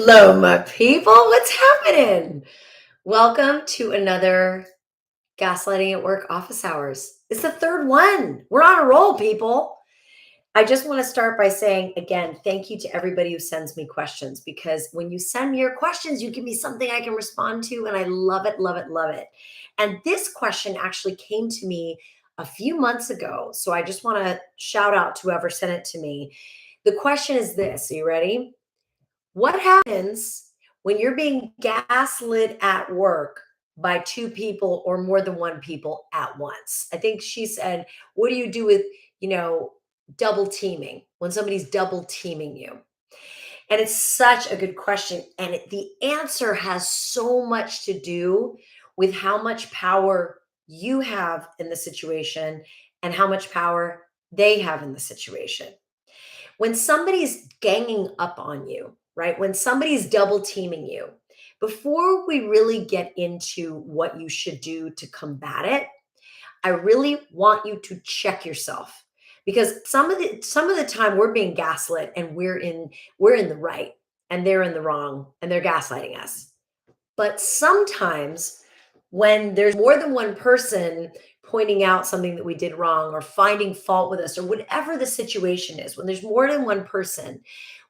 Hello, my people. What's happening? Welcome to another Gaslighting at Work office hours. It's the third one. We're on a roll, people. I just want to start by saying again, thank you to everybody who sends me questions because when you send me your questions, you give me something I can respond to, and I love it, love it, love it. And this question actually came to me a few months ago. So I just want to shout out to whoever sent it to me. The question is this. Are you ready? What happens when you're being gaslit at work by two people or more than one people at once? I think she said, what do you do with, you know, double teaming when somebody's double teaming you? And it's such a good question. And the answer has so much to do with how much power you have in the situation and how much power they have in the situation. When somebody's ganging up on you, right? When somebody's double teaming you, before we really get into what you should do to combat it, I really want you to check yourself because some of the time we're being gaslit and we're in the right and they're in the wrong and they're gaslighting us. But sometimes when there's more than one person pointing out something that we did wrong or finding fault with us or whatever the situation is, when there's more than one person,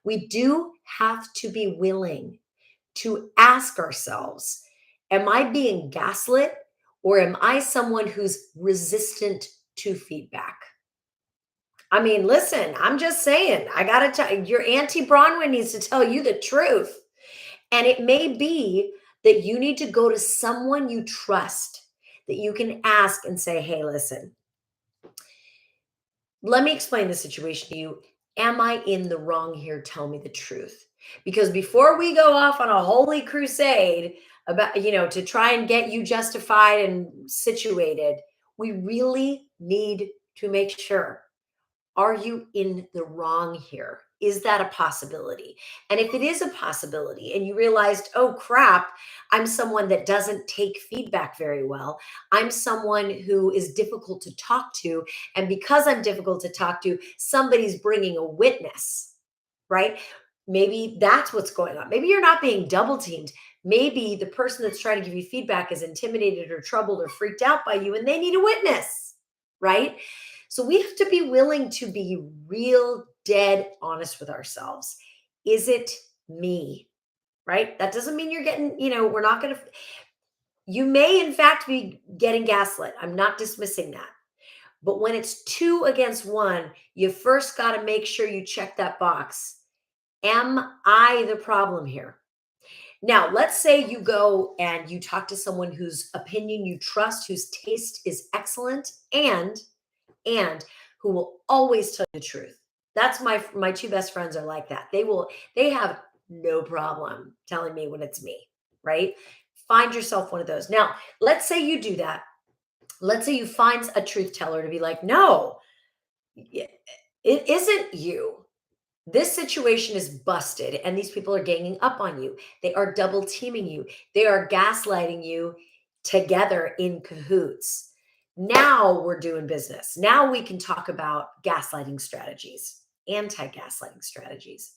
we do have to be willing to ask ourselves, am I being gaslit or am I someone who's resistant to feedback? I mean, listen, I'm just saying, I got to tell your Auntie Bronwyn needs to tell you the truth. And it may be that you need to go to someone you trust that you can ask and say, hey, listen, let me explain the situation to you. Am I in the wrong here? Tell me the truth. Because before we go off on a holy crusade about, to try and get you justified and situated, we really need to make sure, are you in the wrong here? Is that a possibility? And if it is a possibility and you realized, oh crap, I'm someone that doesn't take feedback very well. I'm someone who is difficult to talk to. And because I'm difficult to talk to, somebody's bringing a witness, right? Maybe that's what's going on. Maybe you're not being double teamed. Maybe the person that's trying to give you feedback is intimidated or troubled or freaked out by you and they need a witness, right? So we have to be willing to be real, dead honest with ourselves. Is it me? Right? That doesn't mean you're getting, we're not going to, you may in fact be getting gaslit. I'm not dismissing that. But when it's two against one, you first got to make sure you check that box. Am I the problem here? Now, let's say you go and you talk to someone whose opinion you trust, whose taste is excellent, and who will always tell you the truth. That's my two best friends are like that. They have no problem telling me when it's me, right? Find yourself one of those. Now, let's say you do that. Let's say you find a truth teller to be like, "No, it isn't you. This situation is busted and these people are ganging up on you. They are double teaming you. They are gaslighting you together in cahoots. Now we're doing business. Now we can talk about gaslighting strategies, anti-gaslighting strategies.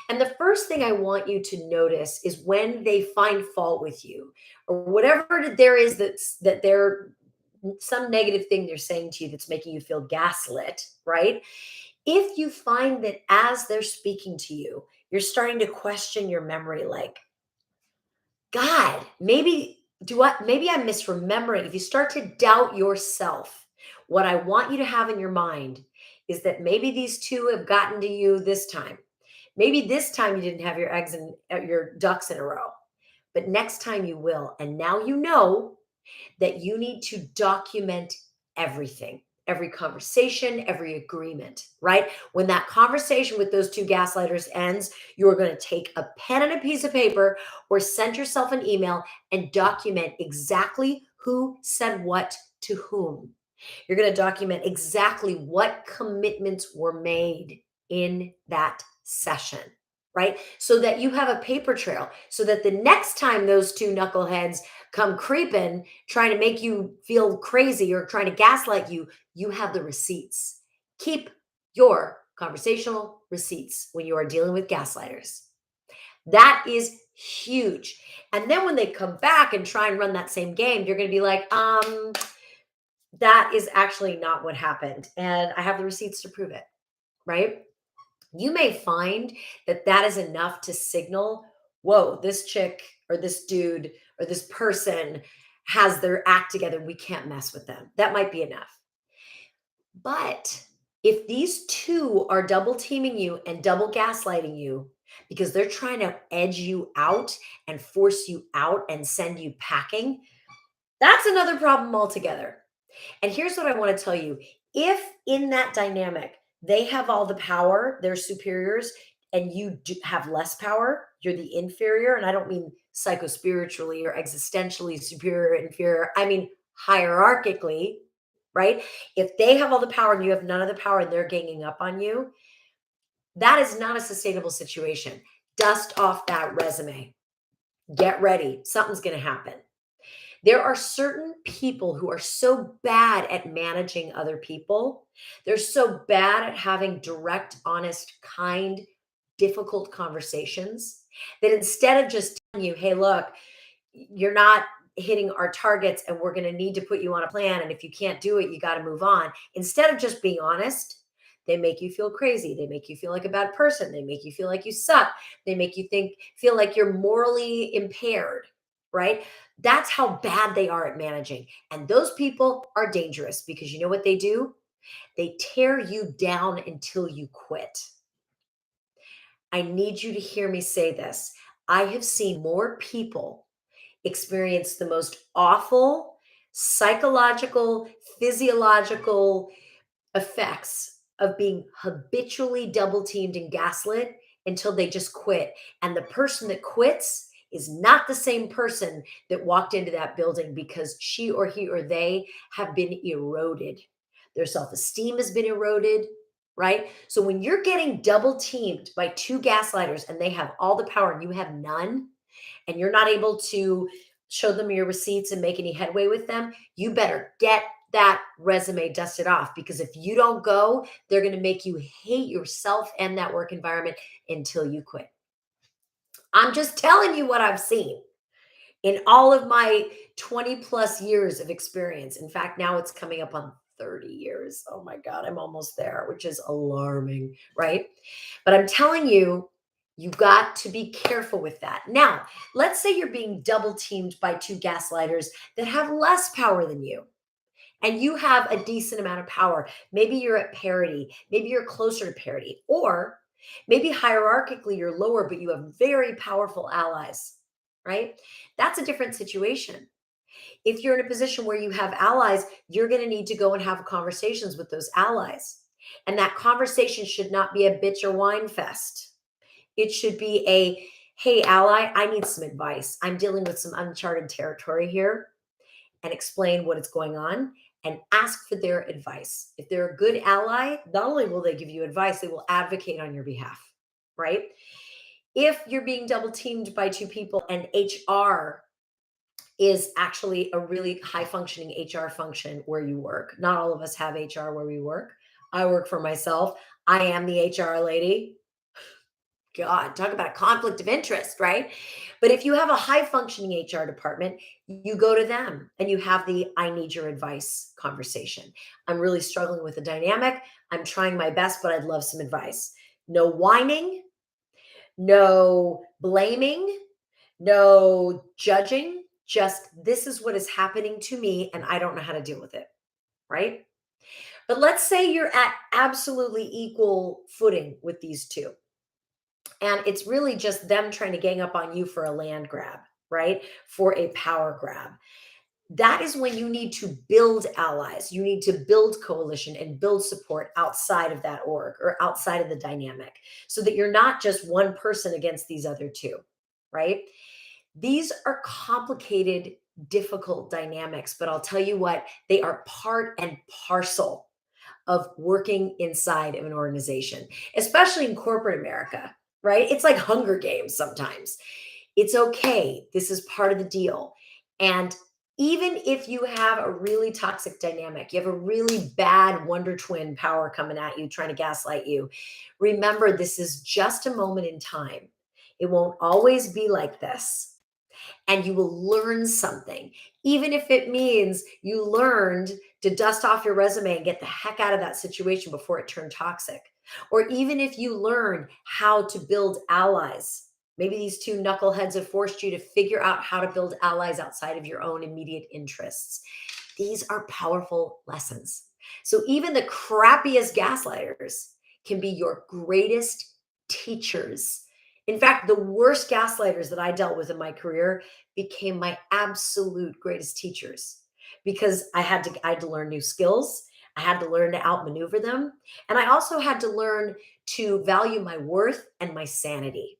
And the first thing I want you to notice is when they find fault with you or whatever there is that they're some negative thing they're saying to you that's making you feel gaslit, right? If you find that as they're speaking to you, you're starting to question your memory, like, God, maybe I'm misremembering. If you start to doubt yourself, what I want you to have in your mind is that maybe these two have gotten to you this time. Maybe this time you didn't have your eggs and your ducks in a row, but next time you will. And now you know that you need to document everything, every conversation, every agreement, right? When that conversation with those two gaslighters ends, you're going to take a pen and a piece of paper or send yourself an email and document exactly who said what to whom. You're going to document exactly what commitments were made in that session, right? So that you have a paper trail, so that the next time those two knuckleheads come creeping, trying to make you feel crazy or trying to gaslight you, you have the receipts. Keep your conversational receipts when you are dealing with gaslighters. That is huge. And then when they come back and try and run that same game, you're going to be like, that is actually not what happened. And I have the receipts to prove it, right? You may find that that is enough to signal, whoa, this chick or this dude or this person has their act together. We can't mess with them. That might be enough. But if these two are double teaming you and double gaslighting you because they're trying to edge you out and force you out and send you packing, that's another problem altogether. And here's what I want to tell you. If in that dynamic, they have all the power, they're superiors, and you do have less power, you're the inferior. And I don't mean psychospiritually or existentially superior, inferior. I mean hierarchically, right? If they have all the power and you have none of the power and they're ganging up on you, that is not a sustainable situation. Dust off that resume. Get ready. Something's going to happen. There are certain people who are so bad at managing other people. They're so bad at having direct, honest, kind, difficult conversations that instead of just telling you, hey, look, you're not hitting our targets and we're going to need to put you on a plan. And if you can't do it, you got to move on. Instead of just being honest, they make you feel crazy. They make you feel like a bad person. They make you feel like you suck. They make you feel like you're morally impaired, right? That's how bad they are at managing. And those people are dangerous because you know what they do? They tear you down until you quit. I need you to hear me say this. I have seen more people experience the most awful psychological, physiological effects of being habitually double teamed and gaslit until they just quit. And the person that quits is not the same person that walked into that building because she or he or they have been eroded. Their self esteem has been eroded, right? So when you're getting double teamed by two gaslighters and they have all the power and you have none, and you're not able to show them your receipts and make any headway with them, you better get that resume dusted off because if you don't go, they're going to make you hate yourself and that work environment until you quit. I'm just telling you what I've seen in all of my 20 plus years of experience. In fact, now it's coming up on 30 years. Oh my God, I'm almost there, which is alarming, right? But I'm telling you, you got to be careful with that. Now, let's say you're being double teamed by two gaslighters that have less power than you and you have a decent amount of power. Maybe you're at parity, maybe you're closer to parity, or maybe hierarchically you're lower, but you have very powerful allies, right? That's a different situation. If you're in a position where you have allies, you're going to need to go and have conversations with those allies. And that conversation should not be a bitch or whine fest. It should be a, hey, ally, I need some advice. I'm dealing with some uncharted territory here, and explain what is going on and ask for their advice. If they're a good ally, not only will they give you advice, they will advocate on your behalf, right? If you're being double teamed by two people and HR is actually a really high functioning HR function where you work. Not all of us have HR where we work. I work for myself. I am the HR lady. God, talk about a conflict of interest, right? But if you have a high functioning HR department, you go to them and you have the I need your advice conversation. I'm really struggling with the dynamic. I'm trying my best, but I'd love some advice. No whining, no blaming, no judging. Just this is what is happening to me and I don't know how to deal with it, right? But let's say you're at absolutely equal footing with these two. And it's really just them trying to gang up on you for a land grab, right? For a power grab. That is when you need to build allies. You need to build coalition and build support outside of that org or outside of the dynamic so that you're not just one person against these other two, right? These are complicated, difficult dynamics, but I'll tell you what, they are part and parcel of working inside of an organization, especially in corporate America, right? It's like Hunger Games sometimes. It's okay. This is part of the deal. And even if you have a really toxic dynamic, you have a really bad wonder twin power coming at you, trying to gaslight you, remember this is just a moment in time. It won't always be like this. And you will learn something, even if it means you learned to dust off your resume and get the heck out of that situation before it turned toxic. Or even if you learn how to build allies. Maybe these two knuckleheads have forced you to figure out how to build allies outside of your own immediate interests. These are powerful lessons. So even the crappiest gaslighters can be your greatest teachers. In fact, the worst gaslighters that I dealt with in my career became my absolute greatest teachers because I had to learn new skills. I had to learn to outmaneuver them, and I also had to learn to value my worth and my sanity.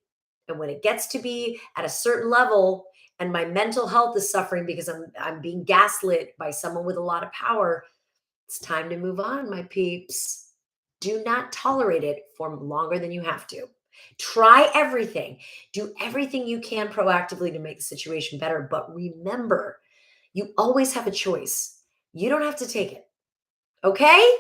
And when it gets to be at a certain level and my mental health is suffering because I'm being gaslit by someone with a lot of power, it's time to move on, my peeps. Do not tolerate it for longer than you have to. Try everything. Do everything you can proactively to make the situation better. But remember, you always have a choice. You don't have to take it. Okay?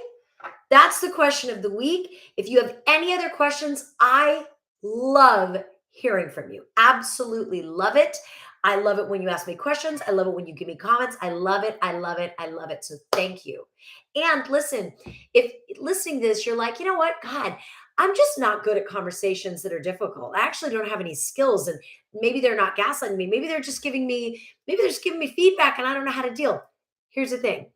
That's the question of the week. If you have any other questions, I love hearing from you. Absolutely love it. I love it when you ask me questions. I love it when you give me comments. I love it. I love it. I love it. So thank you. And listen, if listening to this, you're like, you know what? God, I'm just not good at conversations that are difficult. I actually don't have any skills. And maybe they're not gaslighting me. Maybe they're just giving me feedback and I don't know how to deal. Here's the thing.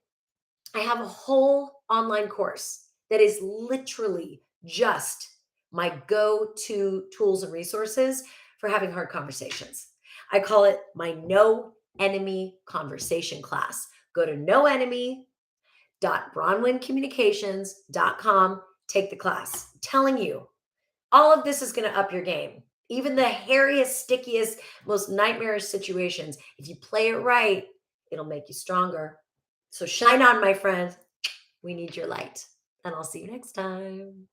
I have a whole online course that is literally just my go to tools and resources for having hard conversations. I call it my No Enemy Conversation class. Go to noenemy.bronwyncommunications.com, take the class. I'm telling you, all of this is going to up your game. Even the hairiest, stickiest, most nightmarish situations, if you play it right, it'll make you stronger. So shine on, my friend. We need your light. And I'll see you next time.